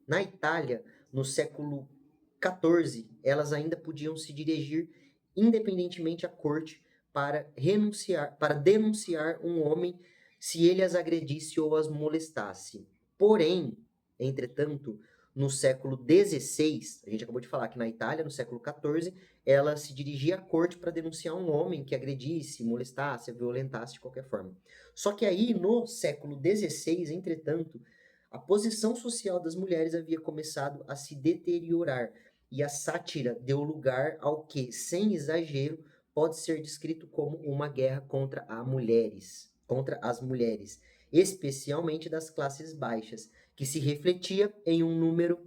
Na Itália, no século XIV, elas ainda podiam se dirigir independentemente à corte para denunciar um homem se ele as agredisse ou as molestasse. Porém, entretanto, no século XVI, a gente acabou de falar que na Itália, no século XIV, ela se dirigia à corte para denunciar um homem que agredisse, molestasse, violentasse de qualquer forma. Só que aí, no século XVI, entretanto, a posição social das mulheres havia começado a se deteriorar e a sátira deu lugar ao que, sem exagero, pode ser descrito como uma guerra contra as mulheres, especialmente das classes baixas, que se refletia em um número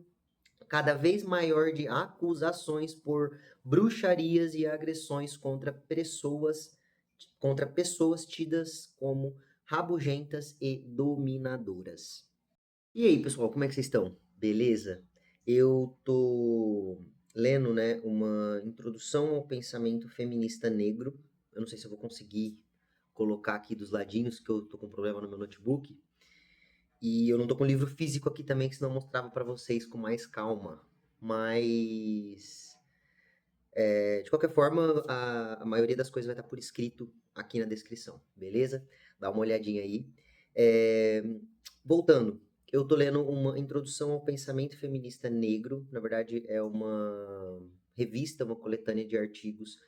cada vez maior de acusações por bruxarias e agressões contra pessoas tidas como rabugentas e dominadoras. E aí, pessoal, como é que vocês estão? Beleza? Eu tô lendo, né, uma introdução ao pensamento feminista negro. Eu não sei se eu vou conseguir colocar aqui dos ladinhos, que eu tô com um problema no meu notebook. E eu não tô com o livro físico aqui também, que senão eu mostrava pra vocês com mais calma. Mas, de qualquer forma, a maioria das coisas vai estar por escrito aqui na descrição, beleza? Dá uma olhadinha aí. É, voltando, eu tô lendo uma introdução ao pensamento feminista negro. Na verdade, é uma revista, uma coletânea de artigos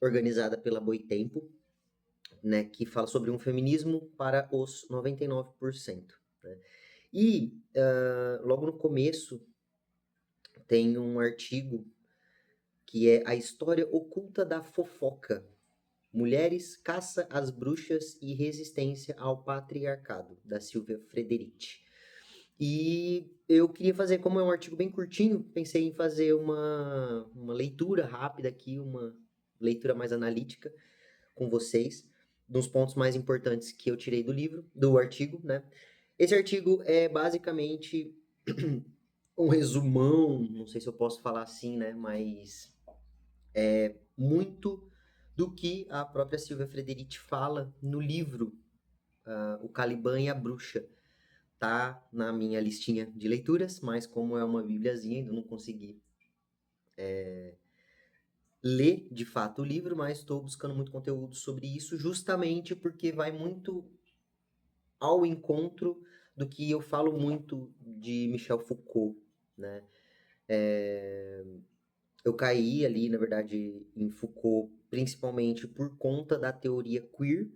organizada pela Boitempo, né, que fala sobre um feminismo para os 99%, né? E logo no começo tem um artigo que é A História Oculta da Fofoca. Mulheres, Caça às Bruxas e Resistência ao Patriarcado, da Silvia Frederici. E eu queria fazer, como é um artigo bem curtinho, pensei em fazer uma leitura rápida aqui, uma leitura mais analítica com vocês, dos pontos mais importantes que eu tirei do livro, do artigo, né? Esse artigo é basicamente um resumão, não sei se eu posso falar assim, né? Mas muito do que a própria Silvia Frederici fala no livro O Caliban e a Bruxa. Tá na minha listinha de leituras, mas como é uma bibliazinha, ainda não consegui ler de fato o livro, mas estou buscando muito conteúdo sobre isso, justamente porque vai muito ao encontro do que eu falo muito de Michel Foucault, né? Eu caí ali, na verdade, em Foucault, principalmente por conta da teoria queer.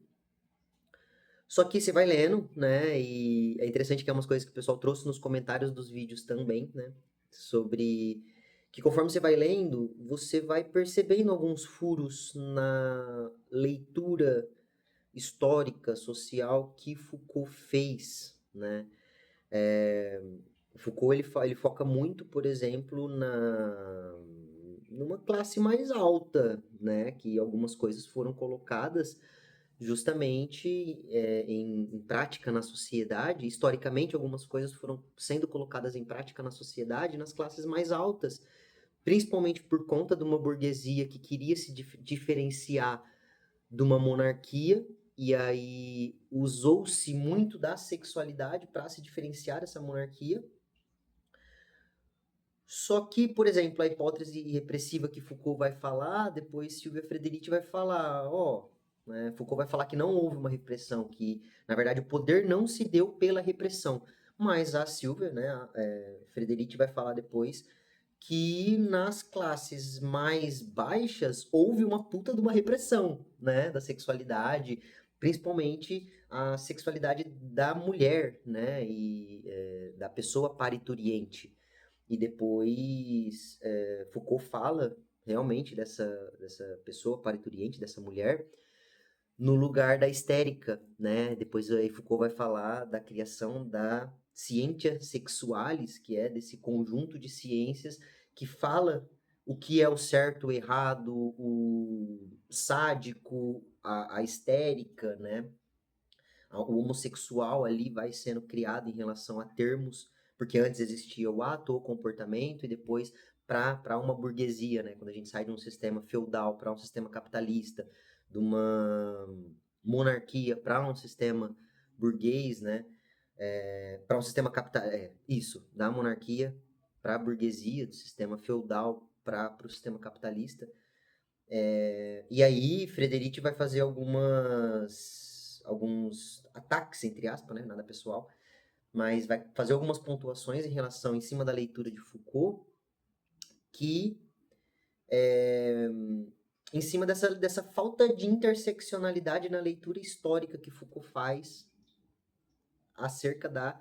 Só que você vai lendo, né? E é interessante que é umas coisas que o pessoal trouxe nos comentários dos vídeos também, né? Sobre que conforme você vai lendo, você vai percebendo alguns furos na leitura histórica, social que Foucault fez, né? Foucault ele foca muito, por exemplo, numa classe mais alta, né? Que algumas coisas foram colocadas justamente em prática na sociedade. Historicamente, algumas coisas foram sendo colocadas em prática na sociedade nas classes mais altas, principalmente por conta de uma burguesia que queria se diferenciar de uma monarquia. E aí usou-se muito da sexualidade para se diferenciar dessa monarquia. Só que, por exemplo, a hipótese repressiva que Foucault vai falar, depois Silvia Frederici vai falar, ó, né, Foucault vai falar que não houve uma repressão, que, na verdade, o poder não se deu pela repressão. Mas a Silvia, né, Frederici vai falar depois que nas classes mais baixas houve uma puta de uma repressão, né, da sexualidade, principalmente a sexualidade da mulher, né, e da pessoa parturiente. E depois Foucault fala realmente dessa pessoa parturiente, dessa mulher, no lugar da histérica, né? Depois aí Foucault vai falar da criação da scientia sexualis, que é desse conjunto de ciências que fala o que é o certo, o errado, o sádico, a histérica, né? O homossexual ali vai sendo criado em relação a termos, porque antes existia o ato ou comportamento, e depois para uma burguesia, né? Quando a gente sai de um sistema feudal para um sistema capitalista, de uma monarquia para um sistema burguês, né? para um sistema capital, isso, da monarquia para a burguesia, do sistema feudal para o sistema capitalista. E aí, Frederic vai fazer alguns ataques, entre aspas, né? Nada pessoal, mas vai fazer algumas pontuações em cima da leitura de Foucault, que em cima dessa falta de interseccionalidade na leitura histórica que Foucault faz acerca da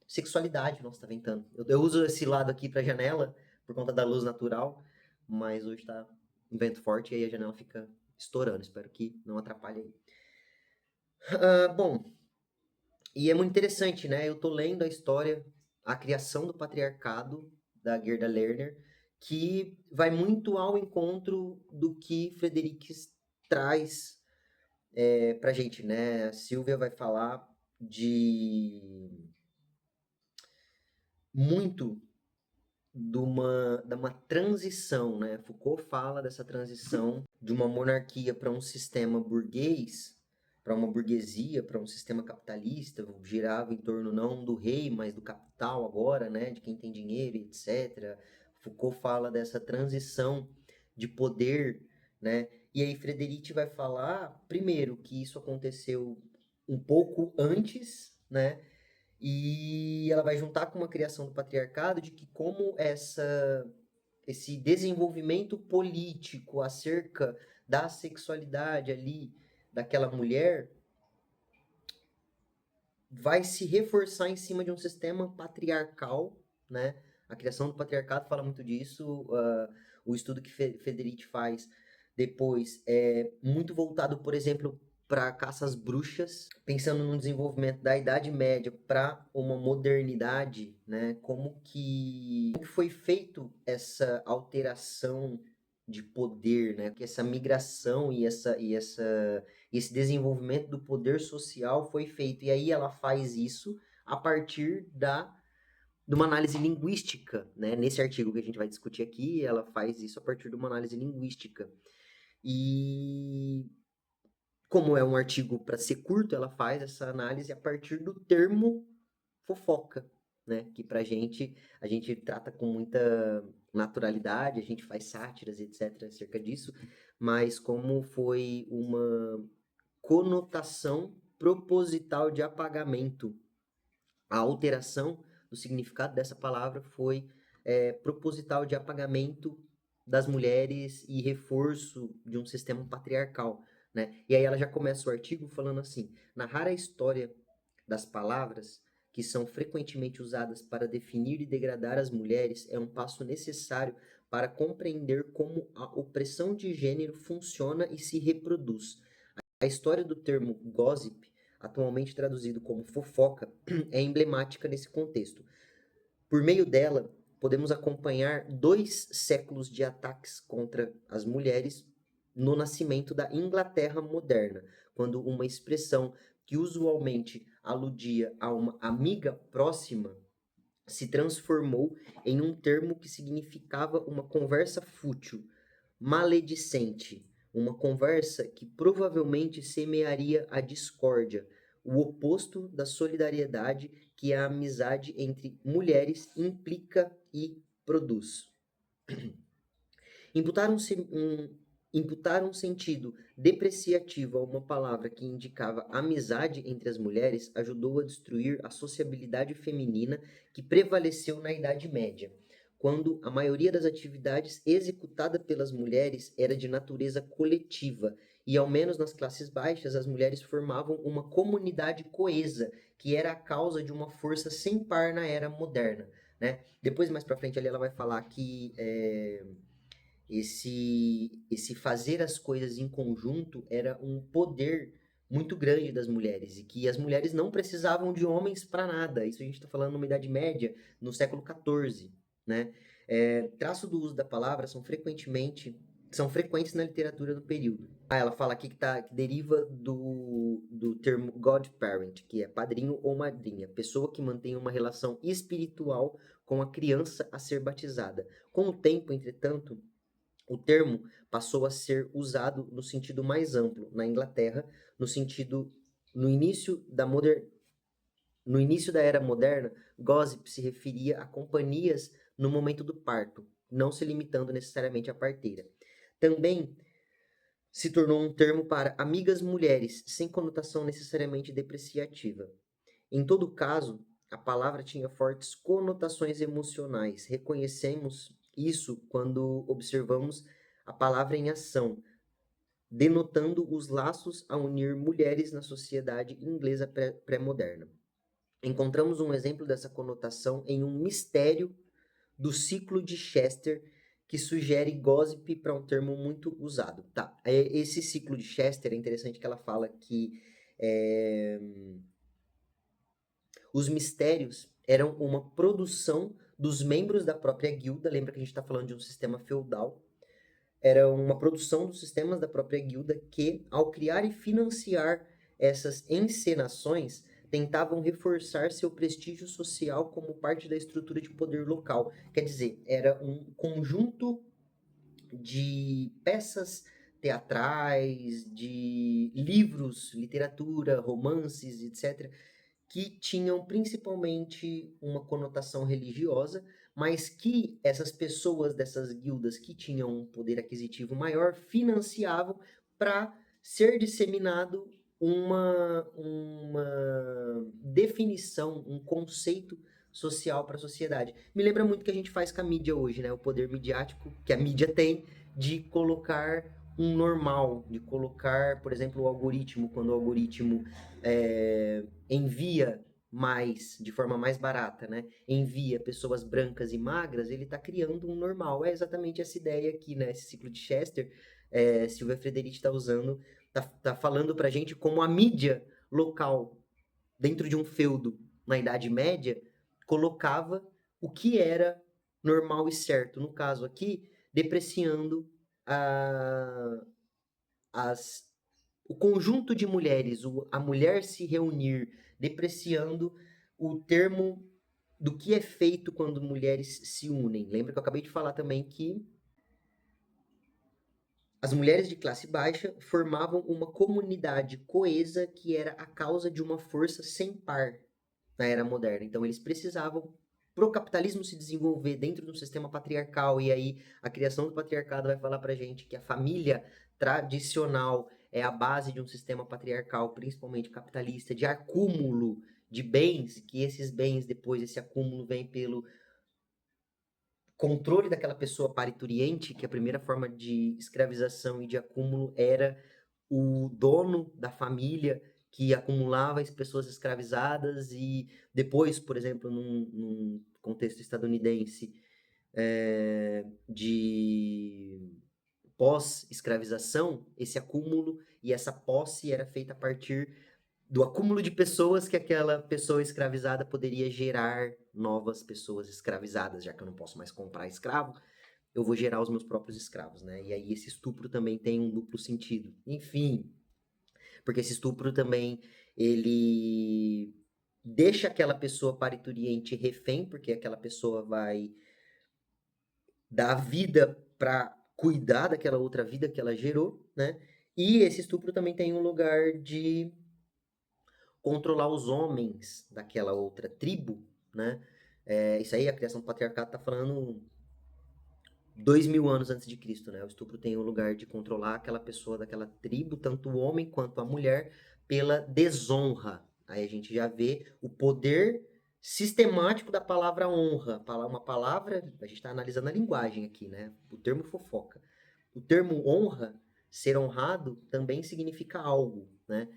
sexualidade. Nossa, tá ventando. Eu uso esse lado aqui pra janela, por conta da luz natural, mas hoje tá um vento forte e aí a janela fica estourando. Espero que não atrapalhe aí. Bom, e é muito interessante, né? Eu tô lendo a história, a criação do patriarcado, da Gerda Lerner, que vai muito ao encontro do que Frederic traz pra gente, né? A Silvia vai falar de muito de uma transição, né? Foucault fala dessa transição de uma monarquia para um sistema burguês, para uma burguesia, para um sistema capitalista, girava em torno não do rei, mas do capital agora, né? De quem tem dinheiro, etc. Foucault fala dessa transição de poder, né? E aí Frederic vai falar, primeiro, que isso aconteceu um pouco antes, né? E ela vai juntar com uma criação do patriarcado de que como esse desenvolvimento político acerca da sexualidade ali daquela mulher vai se reforçar em cima de um sistema patriarcal, né? A criação do patriarcado fala muito disso, o estudo que Federici faz depois é muito voltado, por exemplo, para caça às bruxas, pensando no desenvolvimento da Idade Média para uma modernidade, né? Como que foi feito essa alteração de poder, né? Que essa migração esse desenvolvimento do poder social foi feito. E aí ela faz isso a partir de uma análise linguística, né? Nesse artigo que a gente vai discutir aqui, ela faz isso a partir de uma análise linguística. E como é um artigo para ser curto, ela faz essa análise a partir do termo fofoca, né? Que pra gente, a gente trata com muita naturalidade, a gente faz sátiras, etc, acerca disso, mas como foi uma conotação proposital de apagamento. A alteração do significado dessa palavra foi proposital de apagamento das mulheres e reforço de um sistema patriarcal, né? E aí ela já começa o artigo falando assim: narrar a história das palavras que são frequentemente usadas para definir e degradar as mulheres é um passo necessário para compreender como a opressão de gênero funciona e se reproduz. A história do termo gossip, atualmente traduzido como fofoca, é emblemática nesse contexto. Por meio dela, podemos acompanhar 2 séculos de ataques contra as mulheres no nascimento da Inglaterra moderna, quando uma expressão que usualmente aludia a uma amiga próxima se transformou em um termo que significava uma conversa fútil, maledicente, uma conversa que provavelmente semearia a discórdia, o oposto da solidariedade que a amizade entre mulheres implica e produz. Imputar imputar um sentido depreciativo a uma palavra que indicava amizade entre as mulheres ajudou a destruir a sociabilidade feminina que prevaleceu na Idade Média, quando a maioria das atividades executada pelas mulheres era de natureza coletiva, e ao menos nas classes baixas as mulheres formavam uma comunidade coesa, que era a causa de uma força sem par na era moderna, né? Depois, mais para frente ali, ela vai falar que esse fazer as coisas em conjunto era um poder muito grande das mulheres e que as mulheres não precisavam de homens para nada. Isso a gente está falando numa Idade Média, no século XIV, né? Traço do uso da palavra são frequentes na literatura do período. Ela fala aqui que deriva do termo godparent, que é padrinho ou madrinha, pessoa que mantém uma relação espiritual com a criança a ser batizada. Com o tempo, entretanto, o termo passou a ser usado no sentido mais amplo na Inglaterra, no início da No início da Era Moderna, gossip se referia a companhias no momento do parto, não se limitando necessariamente à parteira. Também se tornou um termo para amigas mulheres, sem conotação necessariamente depreciativa. Em todo caso, a palavra tinha fortes conotações emocionais. Reconhecemos isso quando observamos a palavra em ação, denotando os laços a unir mulheres na sociedade inglesa pré-moderna. Encontramos um exemplo dessa conotação em um mistério do ciclo de Chester, que sugere gossip para um termo muito usado. Tá, esse ciclo de Chester é interessante que ela fala que os mistérios eram uma produção dos membros da própria guilda. Lembra que a gente está falando de um sistema feudal? Era uma produção dos sistemas da própria guilda que, ao criar e financiar essas encenações, tentavam reforçar seu prestígio social como parte da estrutura de poder local. Quer dizer, era um conjunto de peças teatrais, de livros, literatura, romances, etc., que tinham principalmente uma conotação religiosa, mas que essas pessoas dessas guildas que tinham um poder aquisitivo maior financiavam para ser disseminado uma definição, um conceito social para a sociedade. Me lembra muito o que a gente faz com a mídia hoje, né? O poder midiático que a mídia tem de colocar um normal, de colocar, por exemplo, o algoritmo, quando o algoritmo envia mais, de forma mais barata, né? Envia pessoas brancas e magras, ele está criando um normal. É exatamente essa ideia aqui, né? Esse ciclo de Chester, Silvia Frederici está usando, tá falando pra gente como a mídia local, dentro de um feudo na Idade Média, colocava o que era normal e certo. No caso aqui, depreciando as o conjunto de mulheres, a mulher se reunir, depreciando o termo do que é feito quando mulheres se unem. Lembra que eu acabei de falar também que as mulheres de classe baixa formavam uma comunidade coesa que era a causa de uma força sem par na era moderna. Então eles precisavam para o capitalismo se desenvolver dentro de um sistema patriarcal, e aí a criação do patriarcado vai falar para gente que a família tradicional é a base de um sistema patriarcal, principalmente capitalista, de acúmulo de bens, que esses bens, depois, esse acúmulo vem pelo controle daquela pessoa parturiente, que a primeira forma de escravização e de acúmulo era o dono da família que acumulava as pessoas escravizadas, e depois, por exemplo, num contexto estadunidense de pós-escravização, esse acúmulo e essa posse era feita a partir do acúmulo de pessoas que aquela pessoa escravizada poderia gerar novas pessoas escravizadas. Já que eu não posso mais comprar escravo, eu vou gerar os meus próprios escravos, né? E aí esse estupro também tem um duplo sentido. Enfim, porque esse estupro também, ele deixa aquela pessoa parturiente refém, porque aquela pessoa vai dar vida para cuidar daquela outra vida que ela gerou, né? E esse estupro também tem um lugar de controlar os homens daquela outra tribo, né? Isso aí, a criação do patriarcado tá falando 2000 anos antes de Cristo, né? O estupro tem o lugar de controlar aquela pessoa daquela tribo, tanto o homem quanto a mulher, pela desonra. Aí a gente já vê o poder sistemático da palavra honra. Uma palavra, a gente está analisando a linguagem aqui, né? O termo fofoca. O termo honra, ser honrado, também significa algo, né?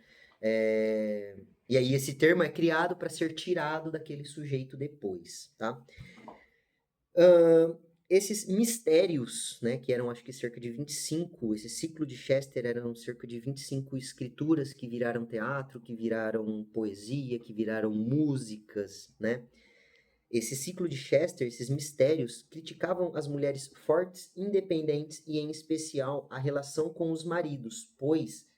E aí esse termo é criado para ser tirado daquele sujeito depois, tá? Esses mistérios, né, que eram acho que cerca de 25, esse ciclo de Chester eram cerca de 25 escrituras que viraram teatro, que viraram poesia, que viraram músicas, né? Esse ciclo de Chester, esses mistérios, criticavam as mulheres fortes, independentes e, em especial, a relação com os maridos, pois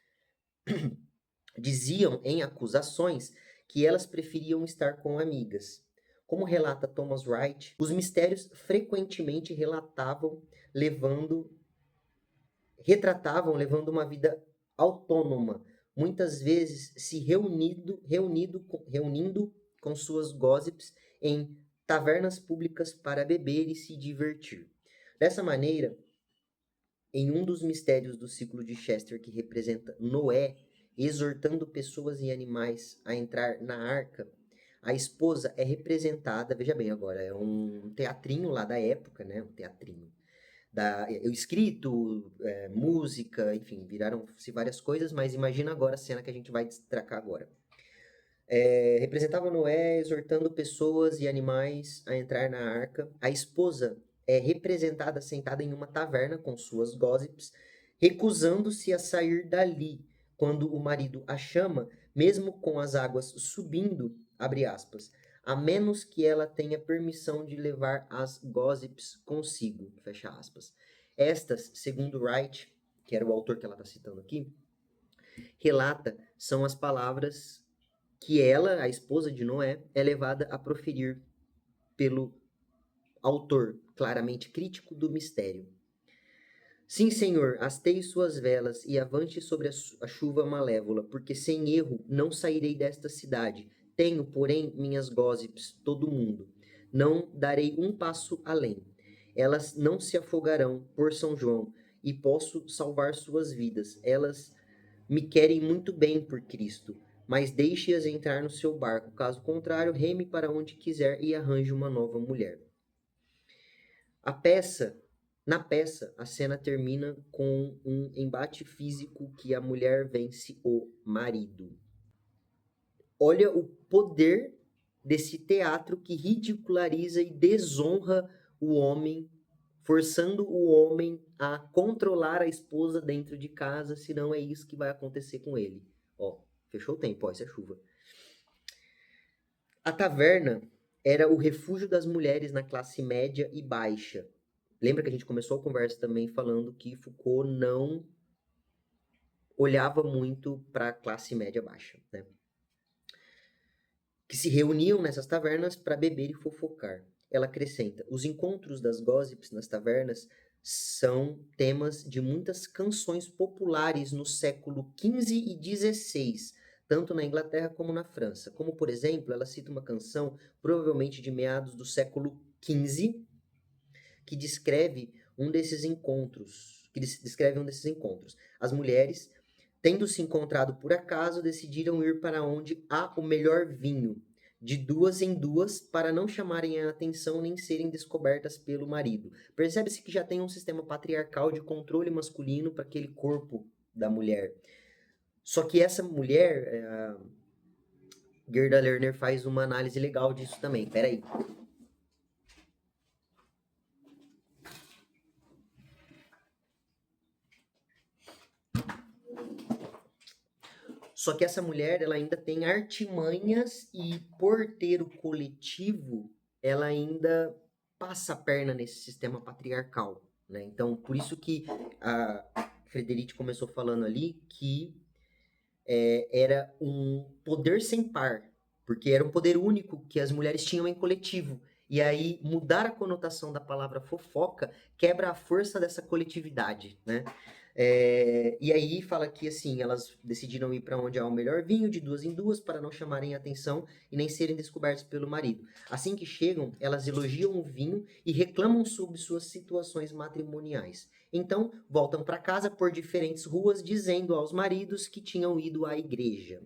diziam em acusações que elas preferiam estar com amigas. Como relata Thomas Wright, os mistérios frequentemente retratavam levando uma vida autônoma, muitas vezes se reunindo com suas gossips em tavernas públicas para beber e se divertir. Dessa maneira, em um dos mistérios do ciclo de Chester que representa Noé exortando pessoas e animais a entrar na arca, a esposa é representada, veja bem agora, é um teatrinho lá da época, né? Um teatrinho. O escrito, música, enfim, viraram-se várias coisas, mas imagina agora a cena que a gente vai destacar agora. Representava Noé exortando pessoas e animais a entrar na arca. A esposa é representada sentada em uma taverna com suas gossips, recusando-se a sair dali quando o marido a chama, mesmo com as águas subindo, abre aspas, a menos que ela tenha permissão de levar as gossips consigo, fecha aspas. Estas, segundo Wright, que era o autor que ela está citando aqui, relata são as palavras que ela, a esposa de Noé, é levada a proferir pelo autor, claramente crítico do mistério. Sim, Senhor, hasteie suas velas e avante sobre a chuva malévola, porque sem erro não sairei desta cidade. Tenho, porém, minhas gossips, todo mundo. Não darei um passo além. Elas não se afogarão por São João, e posso salvar suas vidas. Elas me querem muito bem por Cristo, mas deixe-as entrar no seu barco. Caso contrário, reme para onde quiser e arranje uma nova mulher. A peça, na peça, a cena termina com um embate físico que a mulher vence o marido. Olha o poder desse teatro que ridiculariza e desonra o homem, forçando o homem a controlar a esposa dentro de casa, senão é isso que vai acontecer com ele. Ó, fechou o tempo, ó, isso é chuva. A taverna era o refúgio das mulheres na classe média e baixa. Lembra que a gente começou a conversa também falando que Foucault não olhava muito para a classe média baixa, né? Que se reuniam nessas tavernas para beber e fofocar. Ela acrescenta: os encontros das gossips nas tavernas são temas de muitas canções populares no século XV e XVI, tanto na Inglaterra como na França. Como, por exemplo, ela cita uma canção, provavelmente de meados do século XV, que descreve um desses encontros. As mulheres, tendo se encontrado por acaso, decidiram ir para onde há o melhor vinho, de duas em duas, para não chamarem a atenção nem serem descobertas pelo marido. Percebe-se que já tem um sistema patriarcal de controle masculino para aquele corpo da mulher. Só que essa mulher, a Gerda Lerner faz uma análise legal disso também. Peraí. Só que essa mulher, ela ainda tem artimanhas e, por ter o coletivo, ela ainda passa a perna nesse sistema patriarcal, né? Então, por isso que a Frederic começou falando ali que era um poder sem par, porque era um poder único que as mulheres tinham em coletivo. E aí, mudar a conotação da palavra fofoca quebra a força dessa coletividade, né? E aí fala que assim, elas decidiram ir para onde há o melhor vinho, de duas em duas, para não chamarem atenção e nem serem descobertas pelo marido. Assim que chegam, elas elogiam o vinho e reclamam sobre suas situações matrimoniais. Então, voltam para casa por diferentes ruas, dizendo aos maridos que tinham ido à igreja.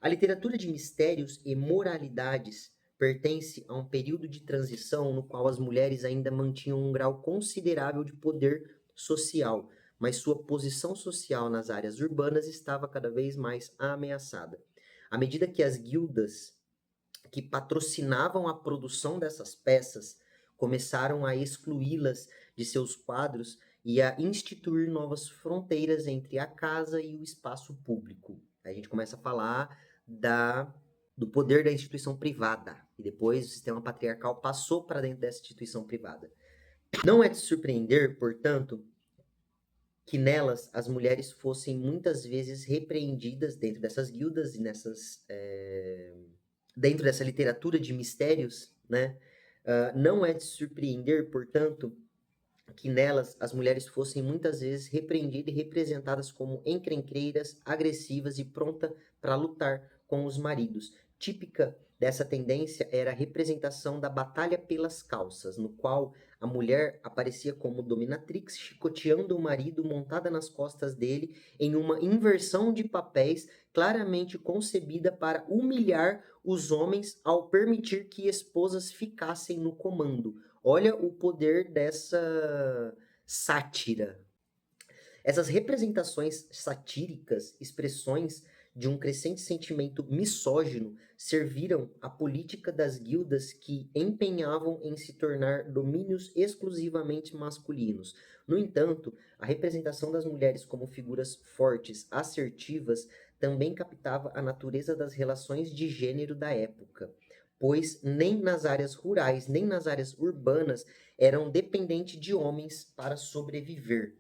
A literatura de mistérios e moralidades pertence a um período de transição no qual as mulheres ainda mantinham um grau considerável de poder social, mas sua posição social nas áreas urbanas estava cada vez mais ameaçada. À medida que as guildas que patrocinavam a produção dessas peças começaram a excluí-las de seus quadros e a instituir novas fronteiras entre a casa e o espaço público. A gente começa a falar do poder da instituição privada, e depois o sistema patriarcal passou para dentro dessa instituição privada. Não é de surpreender, portanto, que nelas as mulheres fossem muitas vezes repreendidas dentro dessas guildas e dentro dessa literatura de mistérios, né? Não é de surpreender, portanto, que nelas as mulheres fossem muitas vezes repreendidas e representadas como encrencreiras, agressivas e pronta para lutar com os maridos, típica dessa tendência era a representação da batalha pelas calças, no qual a mulher aparecia como dominatrix, chicoteando o marido montada nas costas dele, em uma inversão de papéis claramente concebida para humilhar os homens ao permitir que esposas ficassem no comando. Olha o poder dessa sátira. Essas representações satíricas, expressões de um crescente sentimento misógino, serviram à política das guildas que empenhavam em se tornar domínios exclusivamente masculinos. No entanto, a representação das mulheres como figuras fortes, assertivas, também captava a natureza das relações de gênero da época, pois nem nas áreas rurais, nem nas áreas urbanas eram dependentes de homens para sobreviver.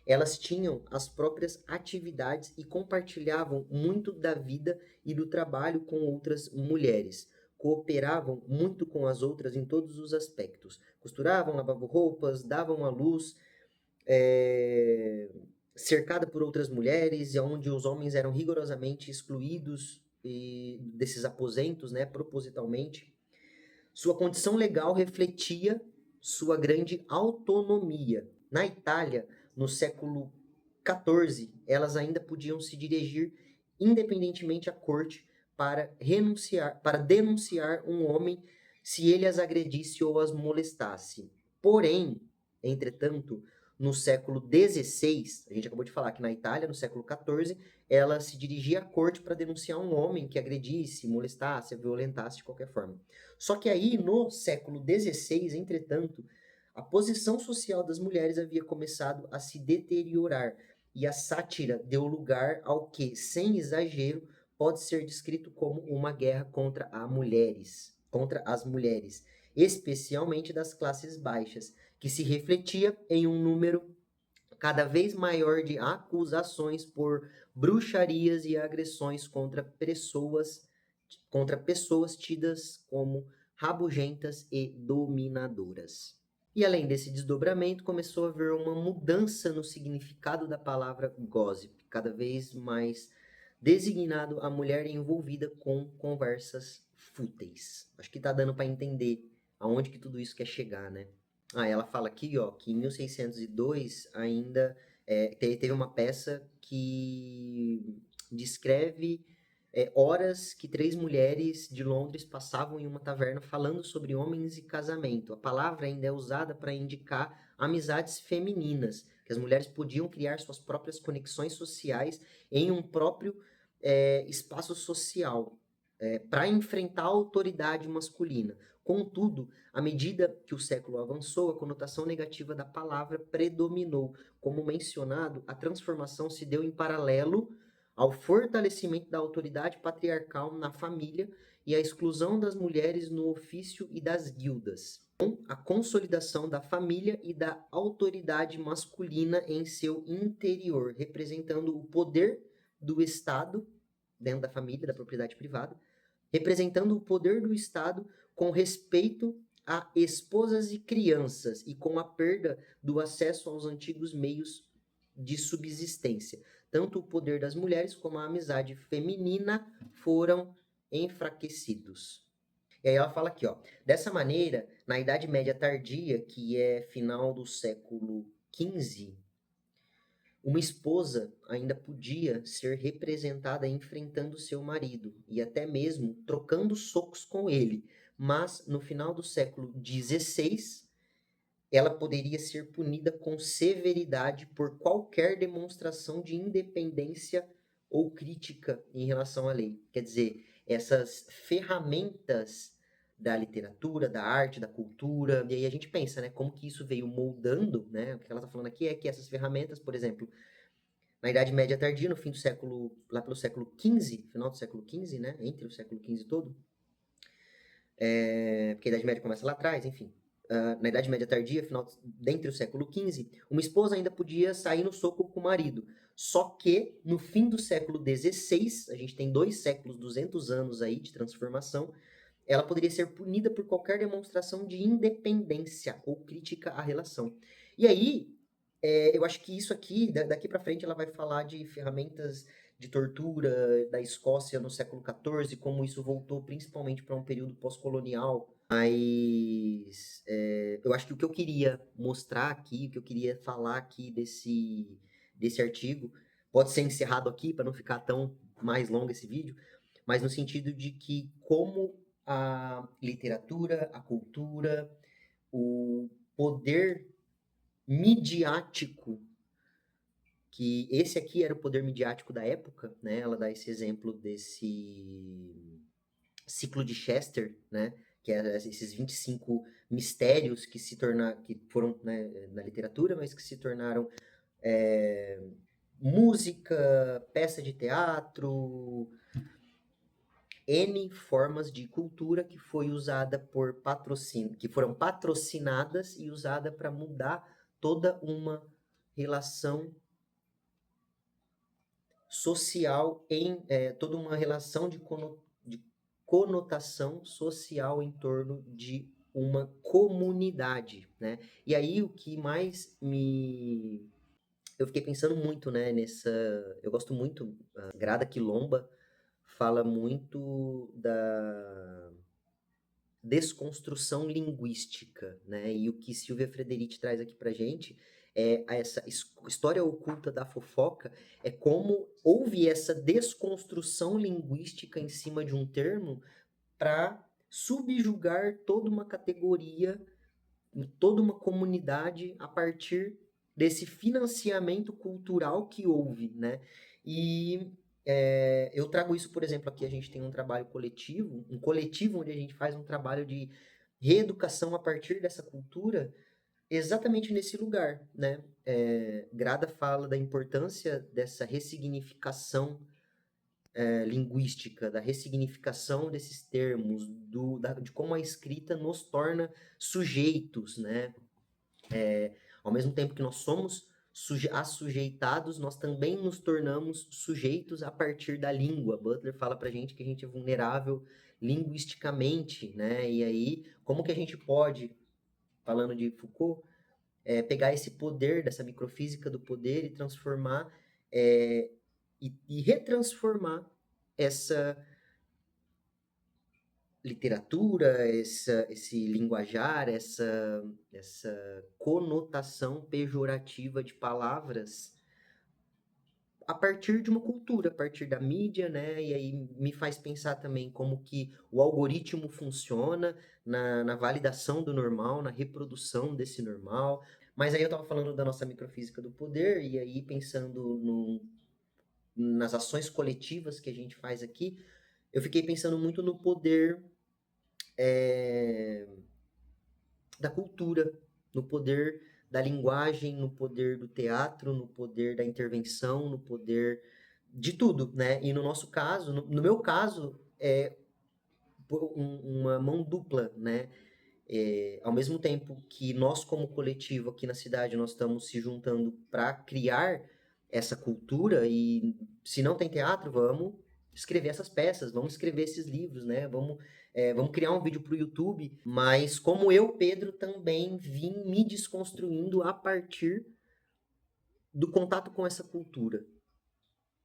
Elas tinham as próprias atividades e compartilhavam muito da vida e do trabalho com outras mulheres. Cooperavam muito com as outras em todos os aspectos. Costuravam, lavavam roupas, davam à luz, cercada por outras mulheres, onde os homens eram rigorosamente excluídos desses aposentos, né, propositalmente. Sua condição legal refletia sua grande autonomia. Na Itália, no século XIV, elas ainda podiam se dirigir independentemente à corte para denunciar um homem se ele as agredisse ou as molestasse. Porém, entretanto, no século XVI, a gente acabou de falar que na Itália, no século XIV, ela se dirigia à corte para denunciar um homem que agredisse, molestasse, violentasse de qualquer forma. Só que aí, no século XVI, entretanto, a posição social das mulheres havia começado a se deteriorar e a sátira deu lugar ao que, sem exagero, pode ser descrito como uma guerra contra as mulheres, especialmente das classes baixas, que se refletia em um número cada vez maior de acusações por bruxarias e agressões contra pessoas tidas como rabugentas e dominadoras. E além desse desdobramento, começou a haver uma mudança no significado da palavra gossip, cada vez mais designado a mulher envolvida com conversas fúteis. Acho que tá dando para entender aonde que tudo isso quer chegar, né? Ah, ela fala aqui, ó, que em 1602 ainda teve uma peça que descreve horas que 3 mulheres de Londres passavam em uma taverna falando sobre homens e casamento. A palavra ainda é usada para indicar amizades femininas, que as mulheres podiam criar suas próprias conexões sociais em um próprio espaço social, para enfrentar a autoridade masculina. Contudo, à medida que o século avançou, a conotação negativa da palavra predominou. Como mencionado, a transformação se deu em paralelo ao fortalecimento da autoridade patriarcal na família e à exclusão das mulheres no ofício e das guildas, com a consolidação da família e da autoridade masculina em seu interior, representando o poder do Estado dentro da família, da propriedade privada, representando o poder do Estado com respeito a esposas e crianças e com a perda do acesso aos antigos meios de subsistência. Tanto o poder das mulheres como a amizade feminina foram enfraquecidos. E aí ela fala aqui, ó, dessa maneira, na Idade Média tardia, que é final do século XV, uma esposa ainda podia ser representada enfrentando seu marido e até mesmo trocando socos com ele, mas no final do século XVI, ela poderia ser punida com severidade por qualquer demonstração de independência ou crítica em relação à lei. Quer dizer, essas ferramentas da literatura, da arte, da cultura, e aí a gente pensa, né, como que isso veio moldando, né? O que ela está falando aqui é que essas ferramentas, por exemplo, na Idade Média tardia, no fim do século, lá pelo século XV, final do século XV, né, entre o século XV todo, porque a Idade Média começa lá atrás, enfim. Na Idade Média tardia, dentre o século XV, uma esposa ainda podia sair no soco com o marido. Só que, no fim do século XVI, a gente tem 2 séculos, 200 anos aí de transformação, ela poderia ser punida por qualquer demonstração de independência ou crítica à relação. E aí, eu acho que isso aqui, daqui para frente, ela vai falar de ferramentas de tortura da Escócia no século XIV, como isso voltou principalmente para um período pós-colonial. Mas eu acho que o que eu queria mostrar aqui, o que eu queria falar aqui desse artigo, pode ser encerrado aqui para não ficar tão mais longo esse vídeo, mas no sentido de que como a literatura, a cultura, o poder midiático, que esse aqui era o poder midiático da época, né? Ela dá esse exemplo desse ciclo de Chester, né? Que é esses 25 mistérios que que foram, né, na literatura, mas que se tornaram música, peça de teatro, N formas de cultura que foi usada por patrocínio, que foram patrocinadas e usada para mudar toda uma relação social toda uma relação de conotação social em torno de uma comunidade, né? E aí o que mais me eu fiquei pensando muito, né, eu gosto muito, a Grada Quilomba fala muito da desconstrução linguística, né? E o que Silvia Frederici traz aqui pra gente é essa história oculta da fofoca, é como houve essa desconstrução linguística em cima de um termo para subjugar toda uma categoria, toda uma comunidade a partir desse financiamento cultural que houve, né? E eu trago isso, por exemplo, aqui a gente tem um trabalho coletivo, um coletivo onde a gente faz um trabalho de reeducação a partir dessa cultura, exatamente nesse lugar, né? Grada fala da importância dessa ressignificação linguística, da ressignificação desses termos, de como a escrita nos torna sujeitos, né? Ao mesmo tempo que nós somos assujeitados, nós também nos tornamos sujeitos a partir da língua. Butler fala pra gente que a gente é vulnerável linguisticamente, né? E aí, como que a gente pode, falando de Foucault, pegar esse poder dessa microfísica do poder e transformar e retransformar essa literatura, esse linguajar, essa conotação pejorativa de palavras a partir de uma cultura, a partir da mídia, né? E aí me faz pensar também como que o algoritmo funciona na validação do normal, na reprodução desse normal. Mas aí eu estava falando da nossa microfísica do poder, e aí pensando nas ações coletivas que a gente faz aqui, eu fiquei pensando muito no poder da cultura, no poder da linguagem, no poder do teatro, no poder da intervenção, no poder de tudo, né? E no nosso caso, no meu caso, é uma mão dupla, né? Ao mesmo tempo que nós, como coletivo aqui na cidade, nós estamos se juntando para criar essa cultura e se não tem teatro, vamos escrever essas peças, vamos escrever esses livros, né? Vamos criar um vídeo para o YouTube, mas como eu, Pedro, também vim me desconstruindo a partir do contato com essa cultura,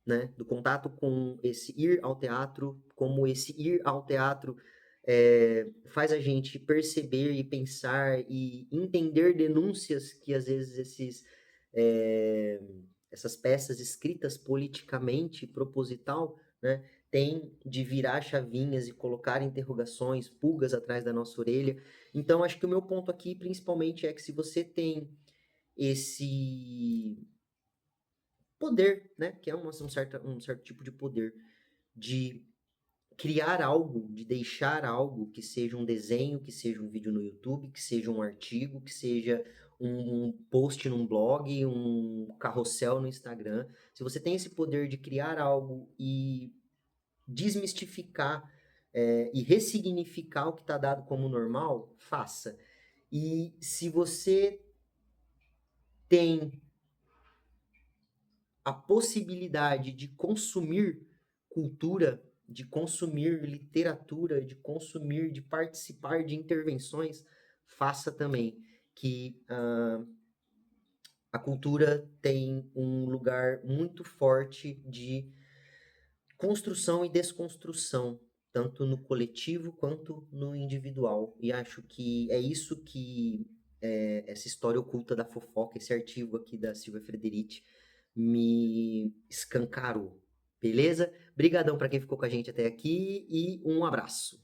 né? Do contato com esse ir ao teatro, como esse ir ao teatro faz a gente perceber e pensar e entender denúncias que às vezes essas peças escritas politicamente, proposital, né, tem de virar chavinhas e colocar interrogações, pulgas atrás da nossa orelha. Então, acho que o meu ponto aqui, principalmente, é que se você tem esse poder, né, que é um certo tipo de poder, de criar algo, de deixar algo que seja um desenho, que seja um vídeo no YouTube, que seja um artigo, que seja um post num blog, um carrossel no Instagram. Se você tem esse poder de criar algo e desmistificar e ressignificar o que está dado como normal, faça. E se você tem a possibilidade de consumir cultura, de consumir literatura, de consumir, de participar de intervenções, faça também. Que a cultura tem um lugar muito forte de construção e desconstrução, tanto no coletivo quanto no individual. E acho que é isso que essa história oculta da fofoca, esse artigo aqui da Silvia Frederici, me escancarou. Beleza? Brigadão para quem ficou com a gente até aqui e um abraço.